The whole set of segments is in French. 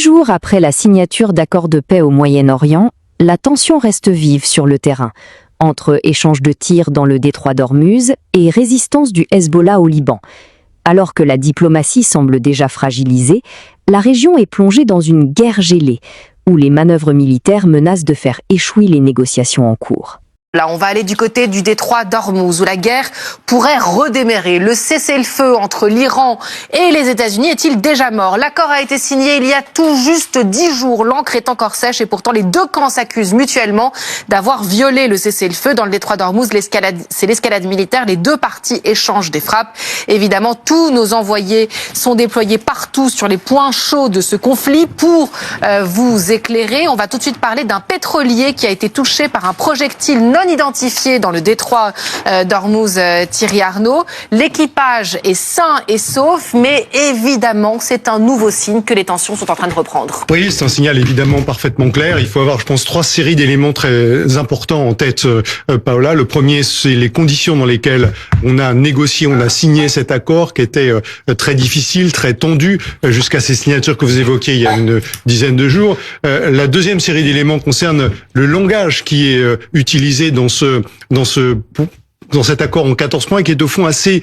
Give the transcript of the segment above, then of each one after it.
jours après la signature d'accords de paix au Moyen-Orient, la tension reste vive sur le terrain, entre échanges de tirs dans le détroit d'Ormuz et résistance du Hezbollah au Liban. Alors que la diplomatie semble déjà fragilisée, la région est plongée dans une guerre gelée, où les manœuvres militaires menacent de faire échouer les négociations en cours. Là, on va aller du côté du détroit d'Ormuz, où la guerre pourrait redémarrer. Le cessez-le-feu entre l'Iran et les États-Unis est-il déjà mort? L'accord a été signé il y a tout juste 10 jours. L'encre est encore sèche et pourtant les deux camps s'accusent mutuellement d'avoir violé le cessez-le-feu. Dans le détroit d'Ormuz, c'est l'escalade militaire. Les deux parties échangent des frappes. Évidemment, tous nos envoyés sont déployés partout sur les points chauds de ce conflit pour vous éclairer. On va tout de suite parler d'un pétrolier qui a été touché par un projectile non identifié dans le détroit d'Ormuz, Thierry Arnaud. L'équipage est sain et sauf, mais évidemment, c'est un nouveau signe que les tensions sont en train de reprendre. Oui, c'est un signal évidemment parfaitement clair. Il faut avoir, je pense, 3 séries d'éléments très importants en tête, Paola. Le premier, c'est les conditions dans lesquelles on a négocié, on a signé cet accord qui était très difficile, très tendu, jusqu'à ces signatures que vous évoquiez il y a une dizaine de jours. La deuxième série d'éléments concerne le langage qui est utilisé dans cet accord en 14 points, qui est au fond assez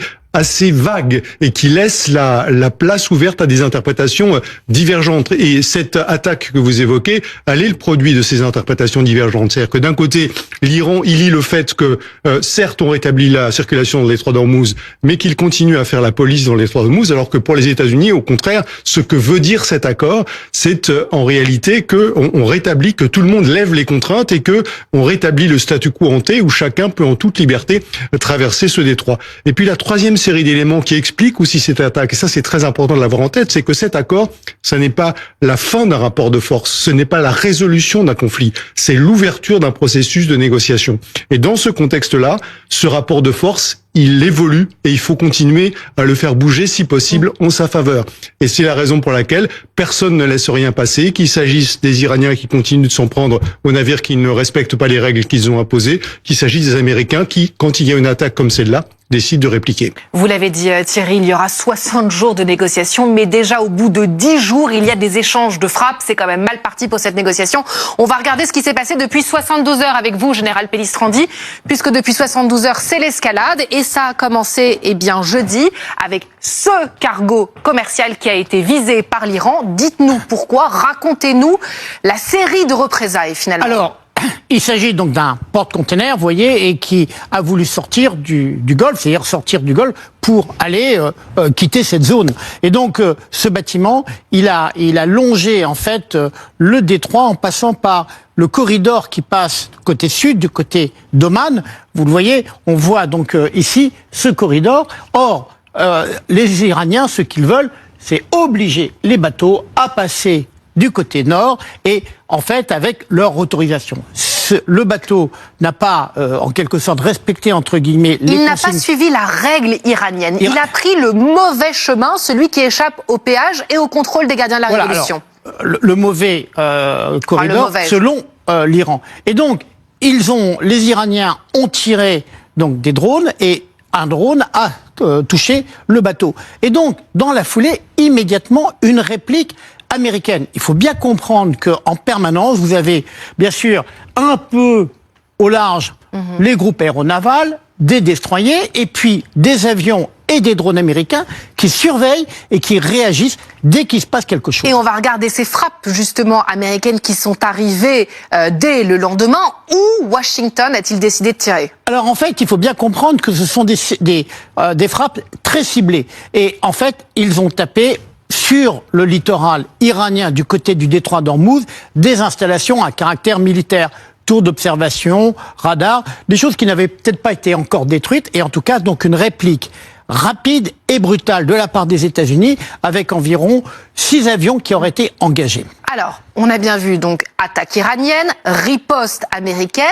vague et qui laisse la place ouverte à des interprétations divergentes. Et cette attaque que vous évoquez, elle est le produit de ces interprétations divergentes. C'est-à-dire que d'un côté, l'Iran, il lit le fait que, certes, on rétablit la circulation dans le détroit d'Ormuz, mais qu'il continue à faire la police dans le détroit d'Ormuz, alors que pour les États-Unis, au contraire, ce que veut dire cet accord, c'est en réalité que on rétablit, que tout le monde lève les contraintes et que on rétablit le statu quo ante où chacun peut en toute liberté traverser ce détroit. Et puis la troisième série d'éléments qui expliquent aussi cette attaque, et ça c'est très important de l'avoir en tête, c'est que cet accord, ça n'est pas la fin d'un rapport de force, ce n'est pas la résolution d'un conflit, c'est l'ouverture d'un processus de négociation. Et dans ce contexte-là, ce rapport de force, il évolue et il faut continuer à le faire bouger si possible en sa faveur. Et c'est la raison pour laquelle personne ne laisse rien passer, qu'il s'agisse des Iraniens qui continuent de s'en prendre aux navires qui ne respectent pas les règles qu'ils ont imposées, qu'il s'agisse des Américains qui, quand il y a une attaque comme celle-là, décident de répliquer. Vous l'avez dit Thierry, il y aura 60 jours de négociations, mais déjà au bout de 10 jours, il y a des échanges de frappes. C'est quand même mal parti pour cette négociation. On va regarder ce qui s'est passé depuis 72 heures avec vous, Général Pellistrandi, puisque depuis 72 heures, c'est l'escalade. Et ça a commencé jeudi avec ce cargo commercial qui a été visé par l'Iran. Dites-nous pourquoi, racontez-nous la série de représailles finalement. Alors, il s'agit donc d'un porte-container, vous voyez, et qui a voulu sortir du Golfe, c'est-à-dire sortir du Golfe pour aller quitter cette zone. Et donc, ce bâtiment, il a longé en fait le détroit en passant par le corridor qui passe côté sud, du côté d'Oman. Vous le voyez, on voit donc ici ce corridor. Or, les Iraniens, ce qu'ils veulent, c'est obliger les bateaux à passer du côté nord et en fait avec leur autorisation. Le bateau n'a pas en quelque sorte respecté entre guillemets les consignes. Il n'a pas suivi la règle iranienne. Il a pris le mauvais chemin, celui qui échappe au péage et au contrôle des gardiens de la révolution. Alors, le mauvais corridor selon l'Iran. Et donc les Iraniens ont tiré donc des drones et un drone a touché le bateau. Et donc dans la foulée immédiatement une réplique américaine. Il faut bien comprendre qu'en permanence, vous avez bien sûr un peu au large les groupes aéronavals, des destroyers et puis des avions et des drones américains qui surveillent et qui réagissent dès qu'il se passe quelque chose. Et on va regarder ces frappes justement américaines qui sont arrivées dès le lendemain. Où Washington a-t-il décidé de tirer? Alors en fait, il faut bien comprendre que ce sont des frappes très ciblées. Et en fait, ils ont tapé sur le littoral iranien du côté du détroit d'Ormuz, des installations à caractère militaire, tours d'observation, radars, des choses qui n'avaient peut-être pas été encore détruites, et en tout cas donc une réplique rapide et brutale de la part des États-Unis, avec environ 6 avions qui auraient été engagés. Alors, on a bien vu donc attaque iranienne, riposte américaine,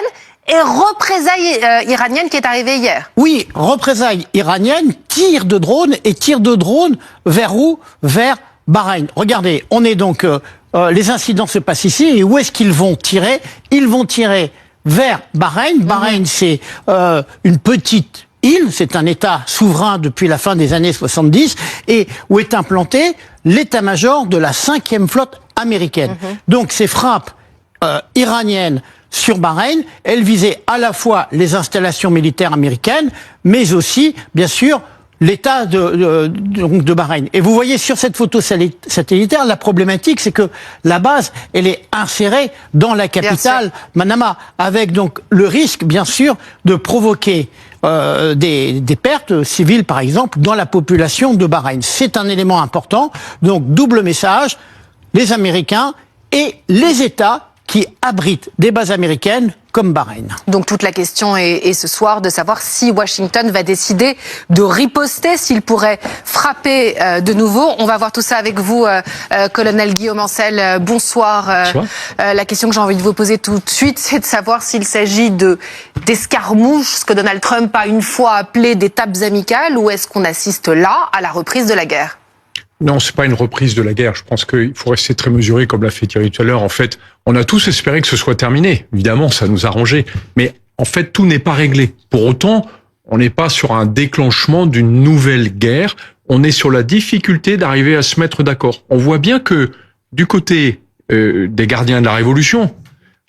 et représailles iranienne qui est arrivée hier. Oui, représailles iranienne, tir de drone vers où? Vers Bahreïn. Regardez, on est donc les incidents se passent ici et où est-ce qu'ils vont tirer? Ils vont tirer vers Bahreïn. Bahreïn, c'est une petite île, c'est un État souverain depuis la fin des années 70 et où est implanté l'état-major de la 5e flotte américaines. Donc ces frappes iraniennes sur Bahreïn, elles visaient à la fois les installations militaires américaines, mais aussi, bien sûr, l'État de Bahreïn. Et vous voyez sur cette photo satellitaire, la problématique, c'est que la base, elle est insérée dans la capitale, Manama, avec donc le risque, bien sûr, de provoquer des pertes civiles, par exemple, dans la population de Bahreïn. C'est un élément important. Donc, double message, les Américains et les États qui abritent des bases américaines comme Bahreïn. Donc toute la question est ce soir de savoir si Washington va décider de riposter, s'il pourrait frapper de nouveau. On va voir tout ça avec vous, colonel Guillaume Ancel. Bonsoir. Bonsoir. La question que j'ai envie de vous poser tout de suite, c'est de savoir s'il s'agit d'escarmouches, ce que Donald Trump a une fois appelé d'étapes amicales, ou est-ce qu'on assiste là à la reprise de la guerre? Non, c'est pas une reprise de la guerre. Je pense qu'il faut rester très mesuré, comme l'a fait Thierry tout à l'heure. En fait, on a tous espéré que ce soit terminé. Évidemment, ça nous a arrangé. Mais en fait, tout n'est pas réglé. Pour autant, on n'est pas sur un déclenchement d'une nouvelle guerre. On est sur la difficulté d'arriver à se mettre d'accord. On voit bien que du côté des gardiens de la Révolution,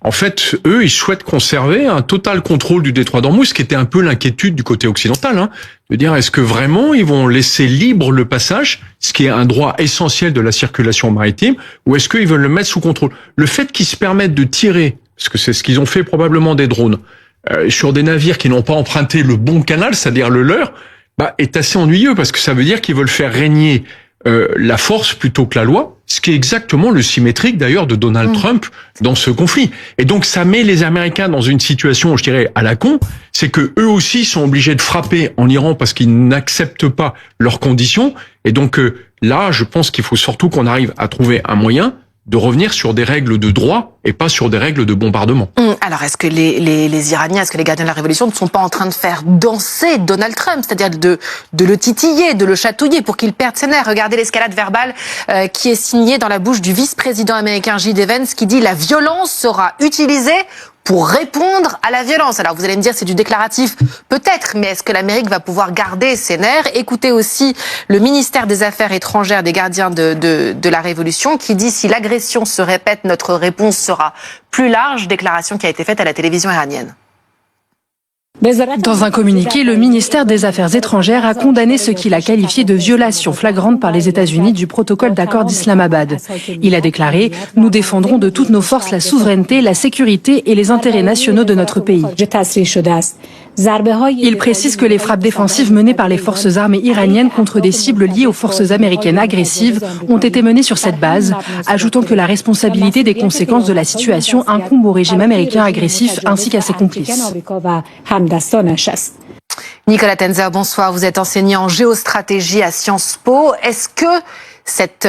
en fait, eux, ils souhaitent conserver un total contrôle du détroit d'Ormuz, ce qui était un peu l'inquiétude du côté occidental, de dire est-ce que vraiment ils vont laisser libre le passage, ce qui est un droit essentiel de la circulation maritime, ou est-ce qu'ils veulent le mettre sous contrôle? Le fait qu'ils se permettent de tirer, parce que c'est ce qu'ils ont fait probablement des drones, sur des navires qui n'ont pas emprunté le bon canal, c'est-à-dire le leur, est assez ennuyeux, parce que ça veut dire qu'ils veulent faire régner la force plutôt que la loi, ce qui est exactement le symétrique d'ailleurs de Donald Trump dans ce conflit. Et donc ça met les Américains dans une situation, je dirais, à la con, c'est que eux aussi sont obligés de frapper en Iran parce qu'ils n'acceptent pas leurs conditions. Et donc là, je pense qu'il faut surtout qu'on arrive à trouver un moyen de revenir sur des règles de droit et pas sur des règles de bombardement. Alors, est-ce que les Iraniens, est-ce que les gardiens de la Révolution ne sont pas en train de faire danser Donald Trump, c'est-à-dire de le titiller, de le chatouiller pour qu'il perde ses nerfs? Regardez l'escalade verbale qui est signée dans la bouche du vice-président américain J.D. Vance, qui dit « La violence sera utilisée pour répondre à la violence ». Alors vous allez me dire c'est du déclaratif, peut-être, mais est-ce que l'Amérique va pouvoir garder ses nerfs? Écoutez aussi le ministère des Affaires étrangères des gardiens de la Révolution qui dit « Si l'agression se répète, notre réponse sera plus large », déclaration qui a été faite à la télévision iranienne. Dans un communiqué, le ministère des Affaires étrangères a condamné ce qu'il a qualifié de violation flagrante par les États-Unis du protocole d'accord d'Islamabad. Il a déclaré « Nous défendrons de toutes nos forces la souveraineté, la sécurité et les intérêts nationaux de notre pays ». Il précise que les frappes défensives menées par les forces armées iraniennes contre des cibles liées aux forces américaines agressives ont été menées sur cette base, ajoutant que la responsabilité des conséquences de la situation incombe au régime américain agressif ainsi qu'à ses complices. Nicolas Tenzer, bonsoir. Vous êtes enseignant en géostratégie à Sciences Po. Est-ce que cet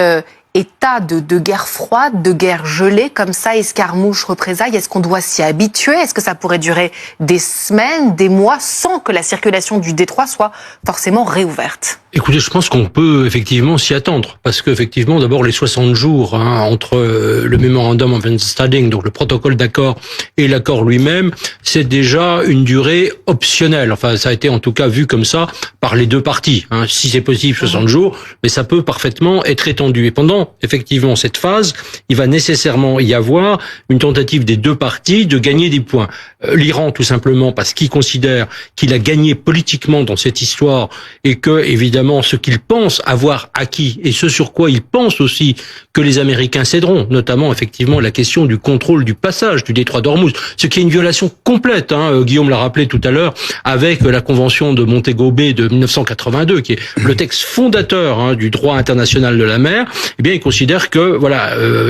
état de guerre froide, de guerre gelée, comme ça, escarmouche, représailles, est-ce qu'on doit s'y habituer? Est-ce que ça pourrait durer des semaines, des mois, sans que la circulation du détroit soit forcément réouverte? Écoutez, je pense qu'on peut effectivement s'y attendre, parce qu'effectivement, d'abord les 60 jours entre le Memorandum of Understanding, donc le protocole d'accord, et l'accord lui-même, c'est déjà une durée optionnelle. Enfin, ça a été en tout cas vu comme ça par les deux parties. Si c'est possible, 60 jours, mais ça peut parfaitement être étendu. Et pendant effectivement cette phase, il va nécessairement y avoir une tentative des deux parties de gagner des points. L'Iran, tout simplement, parce qu'il considère qu'il a gagné politiquement dans cette histoire et que, évidemment, ce qu'il pense avoir acquis et ce sur quoi il pense aussi que les Américains céderont, notamment effectivement la question du contrôle du passage du détroit d'Ormuz, ce qui est une violation complète, Guillaume l'a rappelé tout à l'heure, avec la convention de Montego Bay de 1982, qui est le texte fondateur du droit international de la mer. Eh bien, il considère que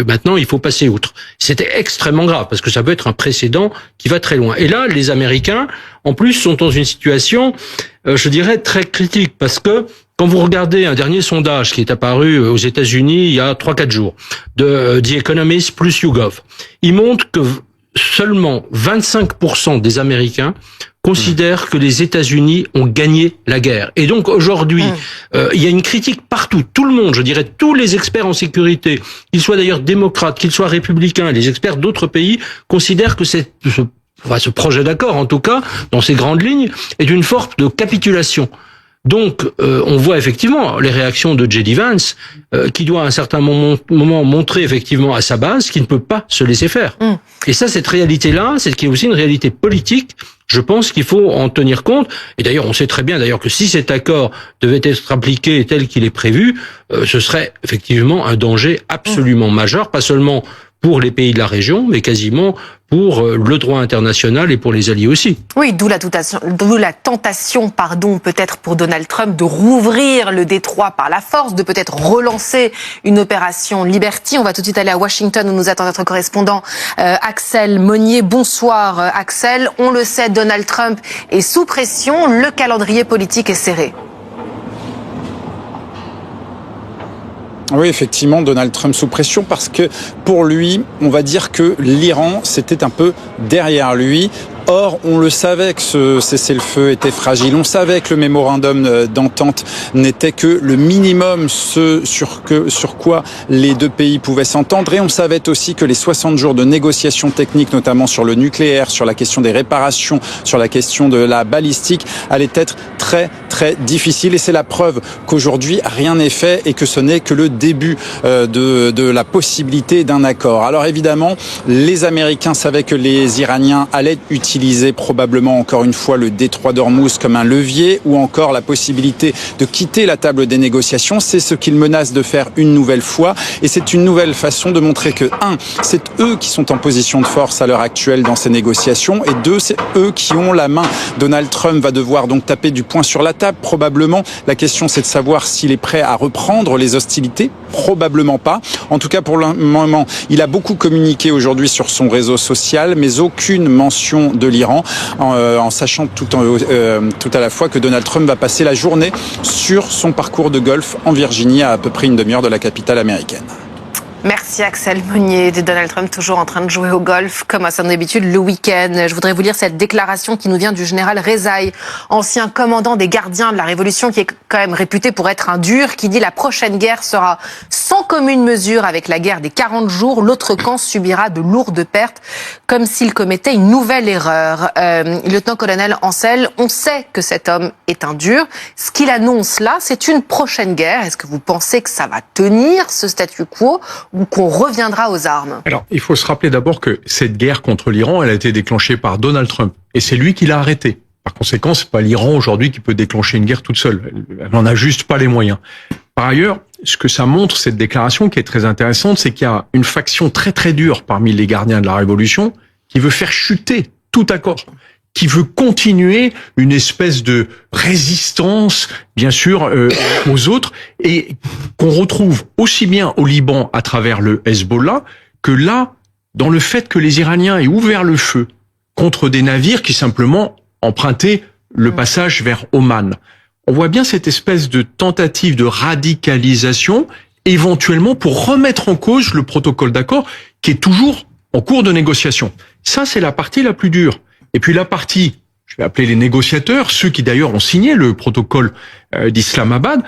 maintenant il faut passer outre. C'était extrêmement grave parce que ça peut être un précédent qui va très loin. Et là, les Américains, en plus, sont dans une situation, je dirais, très critique parce que quand vous regardez un dernier sondage qui est apparu aux États-Unis il y a 3-4 jours, de The Economist plus YouGov, il montre que seulement 25% des Américains considèrent que les États-Unis ont gagné la guerre. Et donc aujourd'hui, il y a une critique partout. Tout le monde, je dirais tous les experts en sécurité, qu'ils soient d'ailleurs démocrates, qu'ils soient républicains, les experts d'autres pays, considèrent que ce projet d'accord, en tout cas, dans ses grandes lignes, est une forme de capitulation. Donc, on voit effectivement les réactions de J.D. Vance, qui doit à un certain moment montrer effectivement à sa base qu'il ne peut pas se laisser faire. Et ça, cette réalité-là, c'est qui est aussi une réalité politique. Je pense qu'il faut en tenir compte. Et d'ailleurs, on sait très bien d'ailleurs que si cet accord devait être appliqué tel qu'il est prévu, ce serait effectivement un danger absolument majeur, pas seulement pour les pays de la région, mais quasiment pour le droit international et pour les alliés aussi. Oui, d'où la tentation, peut-être pour Donald Trump de rouvrir le détroit par la force, de peut-être relancer une opération Liberty. On va tout de suite aller à Washington où nous attend notre correspondant Axel Monnier. Bonsoir Axel. On le sait, Donald Trump est sous pression, le calendrier politique est serré. Oui, effectivement, Donald Trump sous pression parce que pour lui, on va dire que l'Iran, c'était un peu derrière lui. Or, on le savait que ce cessez-le-feu était fragile. On savait que le mémorandum d'entente n'était que le minimum, sur quoi les deux pays pouvaient s'entendre. Et on savait aussi que les 60 jours de négociations techniques, notamment sur le nucléaire, sur la question des réparations, sur la question de la balistique, allaient être très, très difficiles. Et c'est la preuve qu'aujourd'hui, rien n'est fait et que ce n'est que le début de la possibilité d'un accord. Alors évidemment, les Américains savaient que les Iraniens allaient utiliser probablement encore une fois le détroit d'Ormuz comme un levier ou encore la possibilité de quitter la table des négociations. C'est ce qu'ils menacent de faire une nouvelle fois et c'est une nouvelle façon de montrer que, c'est eux qui sont en position de force à l'heure actuelle dans ces négociations et deux, c'est eux qui ont la main. Donald Trump va devoir donc taper du poing sur la table, probablement. La question, c'est de savoir s'il est prêt à reprendre les hostilités. Probablement pas. En tout cas, pour le moment, il a beaucoup communiqué aujourd'hui sur son réseau social, mais aucune mention de l'Iran, en sachant tout à la fois que Donald Trump va passer la journée sur son parcours de golf en Virginie, à peu près une demi-heure de la capitale américaine. Merci Axel Monnier. Donald Trump toujours en train de jouer au golf, comme à son habitude le week-end. Je voudrais vous lire cette déclaration qui nous vient du général Rezaï, ancien commandant des gardiens de la Révolution, qui est quand même réputé pour être un dur, qui dit: la prochaine guerre sera sans commune mesure avec la guerre des 40 jours. L'autre camp subira de lourdes pertes, comme s'il commettait une nouvelle erreur. Lieutenant-colonel Ansel, on sait que cet homme est un dur. Ce qu'il annonce là, c'est une prochaine guerre. Est-ce que vous pensez que ça va tenir, ce statu quo, ou qu'on reviendra aux armes? Alors, il faut se rappeler d'abord que cette guerre contre l'Iran, elle a été déclenchée par Donald Trump. Et c'est lui qui l'a arrêtée. Par conséquent, c'est pas l'Iran aujourd'hui qui peut déclencher une guerre toute seule. Elle n'en a juste pas les moyens. Par ailleurs, ce que ça montre, cette déclaration, qui est très intéressante, c'est qu'il y a une faction très très dure parmi les gardiens de la Révolution qui veut faire chuter tout accord, qui veut continuer une espèce de résistance, bien sûr, aux autres, et qu'on retrouve aussi bien au Liban à travers le Hezbollah que là, dans le fait que les Iraniens aient ouvert le feu contre des navires qui simplement empruntaient le passage vers Oman. On voit bien cette espèce de tentative de radicalisation, éventuellement pour remettre en cause le protocole d'accord qui est toujours en cours de négociation. Ça, c'est la partie la plus dure. Et puis la partie, je vais appeler les négociateurs, ceux qui d'ailleurs ont signé le protocole d'Islamabad,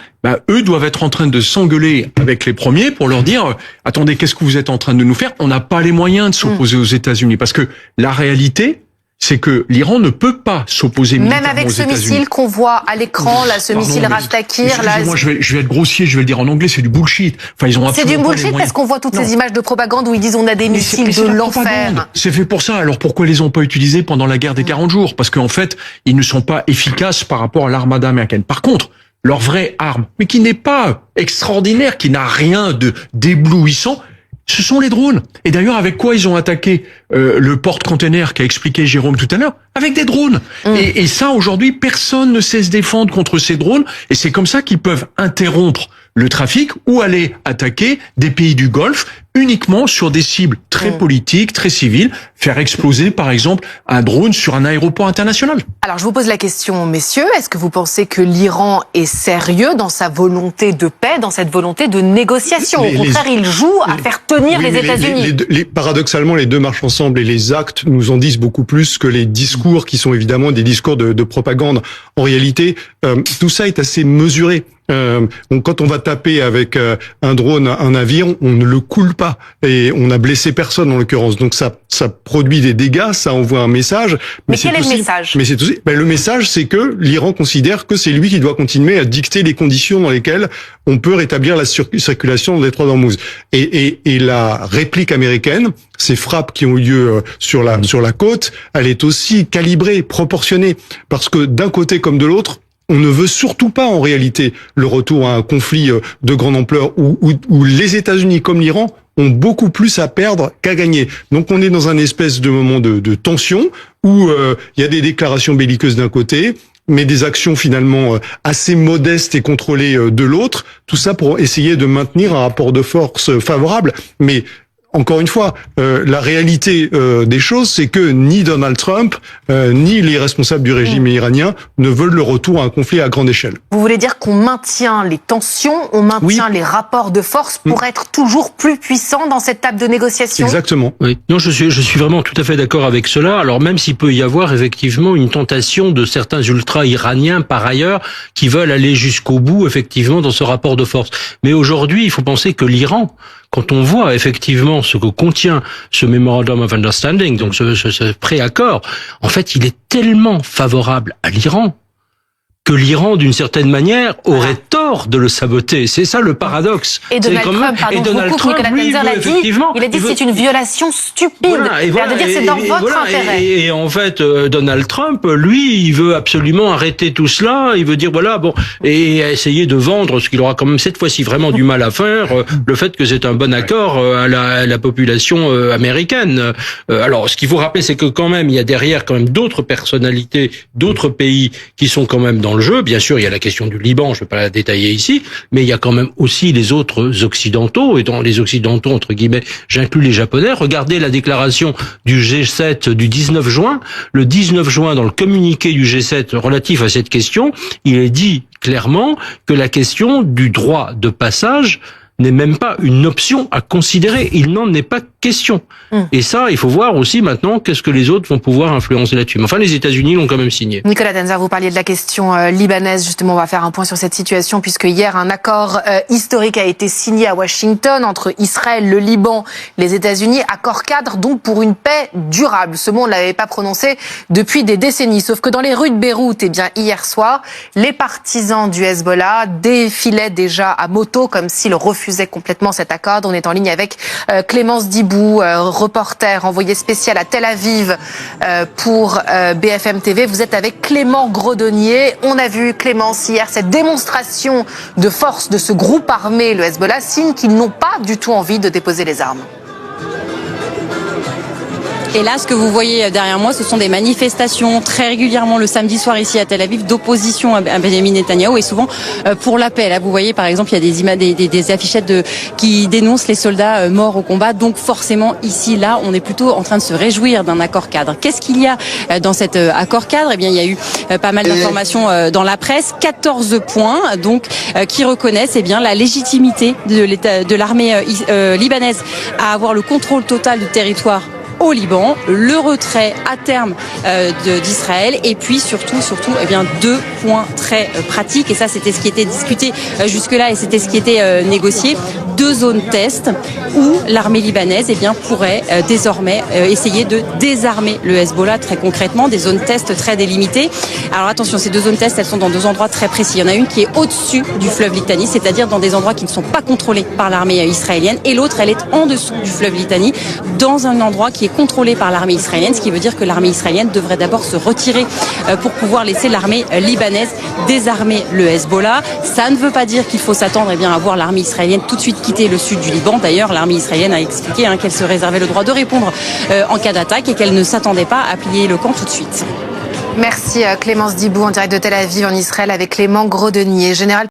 eux doivent être en train de s'engueuler avec les premiers pour leur dire attendez, qu'est-ce que vous êtes en train de nous faire? On n'a pas les moyens de s'opposer aux États-Unis, parce que la réalité, c'est que l'Iran ne peut pas s'opposer militairement aux États-Unis. Même avec ce missile qu'on voit à l'écran, là, ce missile Rastakir, là. Moi, je vais être grossier, je vais le dire en anglais, c'est du bullshit. Enfin, ils ont c'est du bullshit parce qu'on voit toutes ces images de propagande où ils disent on a des missiles de l'enfer. C'est fait pour ça. Alors pourquoi ils les ont pas utilisés pendant la guerre des 40 jours? Parce qu'en fait, ils ne sont pas efficaces par rapport à l'armada américaine. Par contre, leur vraie arme, mais qui n'est pas extraordinaire, qui n'a rien de d'éblouissant, ce sont les drones. Et d'ailleurs, avec quoi ils ont attaqué le porte-container qu'a expliqué Jérôme tout à l'heure? Avec des drones. Et ça, aujourd'hui, personne ne sait se défendre contre ces drones. Et c'est comme ça qu'ils peuvent interrompre le trafic ou aller attaquer des pays du Golfe uniquement sur des cibles très politiques, très civiles, faire exploser, par exemple, un drone sur un aéroport international. Alors, je vous pose la question, messieurs, est-ce que vous pensez que l'Iran est sérieux dans sa volonté de paix, dans cette volonté de négociation? Au contraire, il joue à faire tenir les États-Unis. Paradoxalement, les deux marchent ensemble et les actes nous en disent beaucoup plus que les discours qui sont évidemment des discours de propagande. En réalité, tout ça est assez mesuré. Quand on va taper avec un drone un navire, on ne le coule pas. pas. Et on n'a blessé personne en l'occurrence. Donc ça produit des dégâts, ça envoie un message. Mais quel est le message? Mais c'est aussi, le message, c'est que l'Iran considère que c'est lui qui doit continuer à dicter les conditions dans lesquelles on peut rétablir la circulation dans le détroit d'Ormuz. Et la réplique américaine, ces frappes qui ont eu lieu sur la côte, elle est aussi calibrée, proportionnée, parce que d'un côté comme de l'autre, on ne veut surtout pas en réalité le retour à un conflit de grande ampleur où les États-Unis comme l'Iran ont beaucoup plus à perdre qu'à gagner. Donc on est dans un espèce de moment de tension où il y a des déclarations belliqueuses d'un côté, mais des actions finalement assez modestes et contrôlées de l'autre. Tout ça pour essayer de maintenir un rapport de force favorable. Mais encore une fois, la réalité des choses, c'est que ni Donald Trump, ni les responsables du régime iranien ne veulent le retour à un conflit à grande échelle. Vous voulez dire qu'on maintient les tensions, on maintient les rapports de force pour être toujours plus puissant dans cette table de négociation? Exactement. Oui. Non, je suis vraiment tout à fait d'accord avec cela. Alors même s'il peut y avoir effectivement une tentation de certains ultra-iraniens par ailleurs qui veulent aller jusqu'au bout effectivement dans ce rapport de force. Mais aujourd'hui, il faut penser que l'Iran, quand on voit effectivement ce que contient ce Memorandum of Understanding, donc ce préaccord, en fait, il est tellement favorable à l'Iran que l'Iran, d'une certaine manière, aurait tort de le saboter. C'est ça le paradoxe. Et Donald Trump, Nicolas Tenzer l'a dit, il a dit que c'est une violation stupide. Il a de dire c'est dans votre intérêt. Et en fait, Donald Trump, lui, il veut absolument arrêter tout cela. Il veut dire, voilà, bon, et essayer de vendre ce qu'il aura quand même cette fois-ci vraiment du mal à faire, le fait que c'est un bon accord à la population américaine. Alors, ce qu'il faut rappeler, c'est que quand même, il y a derrière quand même d'autres personnalités, d'autres pays qui sont quand même dans le jeu. Bien sûr, il y a la question du Liban, je ne vais pas la détailler ici, mais il y a quand même aussi les autres occidentaux, et dans les occidentaux, entre guillemets, j'inclus les Japonais. Regardez la déclaration du G7 du 19 juin. Le 19 juin, dans le communiqué du G7 relatif à cette question, il est dit clairement que la question du droit de passage n'est même pas une option à considérer. Il n'en est pas question. Et ça, il faut voir aussi maintenant qu'est-ce que les autres vont pouvoir influencer là-dessus. Mais enfin, les États-Unis l'ont quand même signé. Nicolas Tenzer, vous parliez de la question libanaise. Justement, on va faire un point sur cette situation puisque hier, un accord historique a été signé à Washington entre Israël, le Liban, les États-Unis. Accord cadre donc pour une paix durable. Ce mot, on ne l'avait pas prononcé depuis des décennies. Sauf que dans les rues de Beyrouth, hier soir, les partisans du Hezbollah défilaient déjà à moto comme s'ils refusaient complètement cet accord. On est en ligne avec Clémence Dibou, reporter envoyé spécial à Tel Aviv pour BFM TV. Vous êtes avec Clément Grodonnier. On a vu, Clémence, hier, cette démonstration de force de ce groupe armé, le Hezbollah, signe qu'ils n'ont pas du tout envie de déposer les armes. Et là, ce que vous voyez derrière moi, ce sont des manifestations très régulièrement le samedi soir ici à Tel Aviv d'opposition à Benjamin Netanyahou et souvent pour la paix. Là, vous voyez par exemple, il y a des affichettes qui dénoncent les soldats morts au combat. Donc forcément, ici, là, on est plutôt en train de se réjouir d'un accord cadre. Qu'est-ce qu'il y a dans cet accord cadre? Eh bien, il y a eu pas mal d'informations dans la presse. 14 points, donc, qui reconnaissent la légitimité de l'armée libanaise à avoir le contrôle total du territoire au Liban, le retrait à terme d'Israël et puis surtout deux points très pratiques et ça c'était ce qui était discuté jusque-là et c'était ce qui était négocié, 2 zones test où l'armée libanaise pourrait désormais essayer de désarmer le Hezbollah très concrètement, des zones test très délimitées. Alors attention, ces 2 zones test, elles sont dans 2 endroits très précis. Il y en a une qui est au-dessus du fleuve Litani, c'est-à-dire dans des endroits qui ne sont pas contrôlés par l'armée israélienne et l'autre elle est en dessous du fleuve Litani dans un endroit qui est contrôlé par l'armée israélienne, ce qui veut dire que l'armée israélienne devrait d'abord se retirer pour pouvoir laisser l'armée libanaise désarmer le Hezbollah. Ça ne veut pas dire qu'il faut s'attendre à voir l'armée israélienne tout de suite quitter le sud du Liban. D'ailleurs, l'armée israélienne a expliqué qu'elle se réservait le droit de répondre en cas d'attaque et qu'elle ne s'attendait pas à plier le camp tout de suite. Merci Clémence Dibou en direct de Tel Aviv en Israël avec Clément Grodonnier. Général